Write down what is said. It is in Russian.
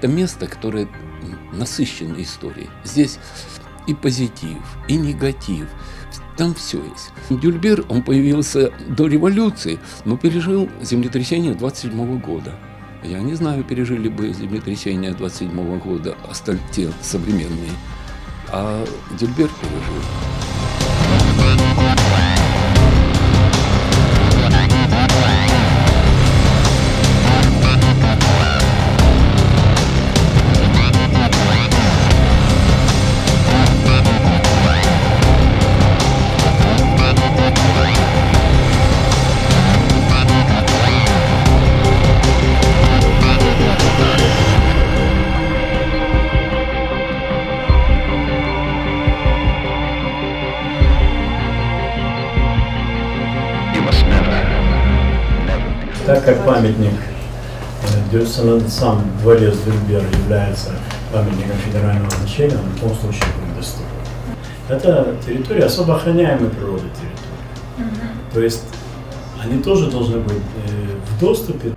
Это место, которое насыщено историей. Здесь и позитив, и негатив. Там все есть. Дюльбер, он появился до революции, но пережил землетрясение 27 года. Я не знаю, пережили бы землетрясение 27 года те современные. А Дюльбер пережил. Так как памятник сам дворец Дюльбер является памятником федерального значения, он в любом случае будет доступен. Это территория особо охраняемой природы территории. То есть они тоже должны быть в доступе.